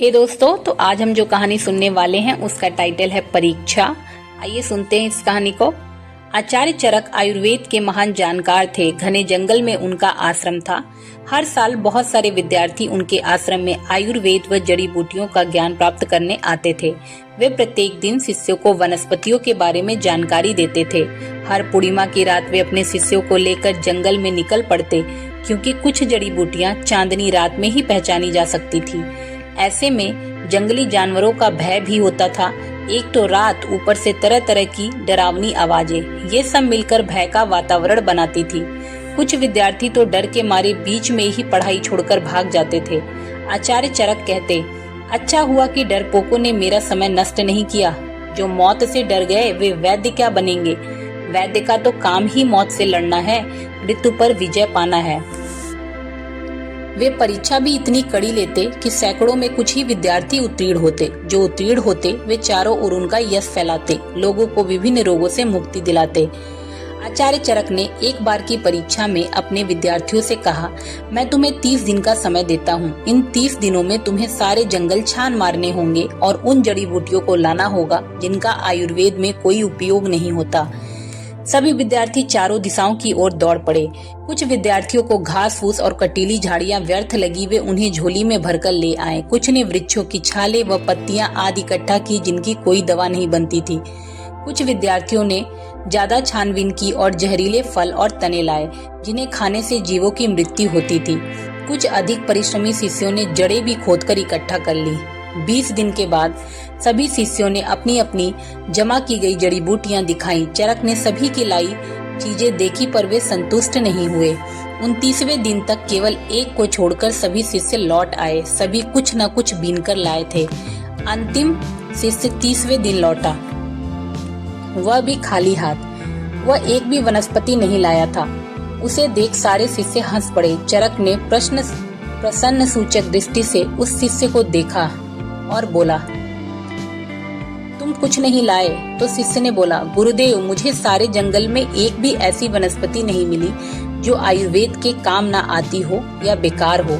हे दोस्तों, तो आज हम जो कहानी सुनने वाले हैं उसका टाइटल है परीक्षा। आइए सुनते हैं इस कहानी को। आचार्य चरक आयुर्वेद के महान जानकार थे। घने जंगल में उनका आश्रम था। हर साल बहुत सारे विद्यार्थी उनके आश्रम में आयुर्वेद व जड़ी बूटियों का ज्ञान प्राप्त करने आते थे। वे प्रत्येक दिन शिष्यों को वनस्पतियों के बारे में जानकारी देते थे। हर पूर्णिमा की रात वे अपने शिष्यों को लेकर जंगल में निकल पड़ते, क्योंकि कुछ जड़ी बूटियां चांदनी रात में ही पहचानी जा सकती थी। ऐसे में जंगली जानवरों का भय भी होता था। एक तो रात, ऊपर से तरह तरह की डरावनी आवाजें, ये सब मिलकर भय का वातावरण बनाती थी। कुछ विद्यार्थी तो डर के मारे बीच में ही पढ़ाई छोड़कर भाग जाते थे। आचार्य चरक कहते, अच्छा हुआ कि डरपोकों ने मेरा समय नष्ट नहीं किया। जो मौत से डर गए वे वैद्य क्या बनेंगे। वैद्य का तो काम ही मौत से लड़ना है, मृत्यु पर विजय पाना है। वे परीक्षा भी इतनी कड़ी लेते कि सैकड़ों में कुछ ही विद्यार्थी उत्तीर्ण होते। जो उत्तीर्ण होते वे चारों ओर उनका यश फैलाते, लोगों को विभिन्न रोगों से मुक्ति दिलाते। आचार्य चरक ने एक बार की परीक्षा में अपने विद्यार्थियों से कहा, मैं तुम्हें 30 दिन का समय देता हूँ। इन 30 दिनों में तुम्हें सारे जंगल छान मारने होंगे और उन जड़ी बूटियों को लाना होगा जिनका आयुर्वेद में कोई उपयोग नहीं होता। सभी विद्यार्थी चारों दिशाओं की ओर दौड़ पड़े। कुछ विद्यार्थियों को घास फूस और कटीली झाड़ियां व्यर्थ लगी, वे उन्हें झोली में भरकर ले आए। कुछ ने वृक्षों की छाले व पत्तियां आदि इकट्ठा की जिनकी कोई दवा नहीं बनती थी। कुछ विद्यार्थियों ने ज्यादा छानबीन की और जहरीले फल और तने लाए, जिन्हें खाने से जीवों की मृत्यु होती थी। कुछ अधिक परिश्रमी शिष्यों ने जड़ें भी खोदकर इकट्ठा कर ली। 20 दिन के बाद सभी शिष्यों ने अपनी अपनी जमा की गई जड़ी बूटियां दिखाई। चरक ने सभी की लाई चीजें देखी, पर वे संतुष्ट नहीं हुए। 29वें दिन तक केवल एक को छोड़कर सभी शिष्य लौट आए। सभी कुछ न कुछ बीनकर लाए थे। अंतिम शिष्य 30वें दिन लौटा, वह भी खाली हाथ। वह एक भी वनस्पति नहीं लाया था। उसे देख सारे शिष्य हंस पड़े। चरक ने प्रसन्न सूचक दृष्टि से उस शिष्य को देखा और बोला, तुम कुछ नहीं लाए? तो शिष्य ने बोला, गुरुदेव, मुझे सारे जंगल में एक भी ऐसी वनस्पति नहीं मिली जो आयुर्वेद के काम ना आती हो या बेकार हो।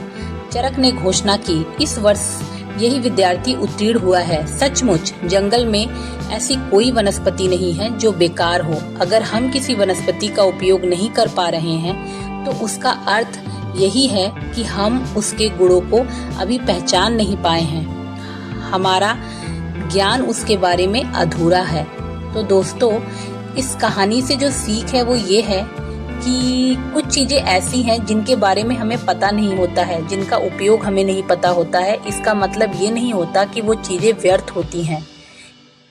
चरक ने घोषणा की, इस वर्ष यही विद्यार्थी उत्तीर्ण हुआ है। सचमुच जंगल में ऐसी कोई वनस्पति नहीं है जो बेकार हो। अगर हम किसी वनस्पति का उपयोग नहीं कर पा रहे हैं तो उसका अर्थ यही है कि हम उसके गुणों को अभी पहचान नहीं पाए हैं। हमारा ज्ञान उसके बारे में अधूरा है। तो दोस्तों, इस कहानी से जो सीख है वो ये है कि कुछ चीजें ऐसी हैं जिनके बारे में हमें पता नहीं होता है, जिनका उपयोग हमें नहीं पता होता है। इसका मतलब ये नहीं होता कि वो चीजें व्यर्थ होती हैं।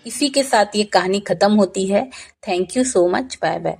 इसी के साथ ये कहानी खत्म होती है। Thank you so much. Bye bye.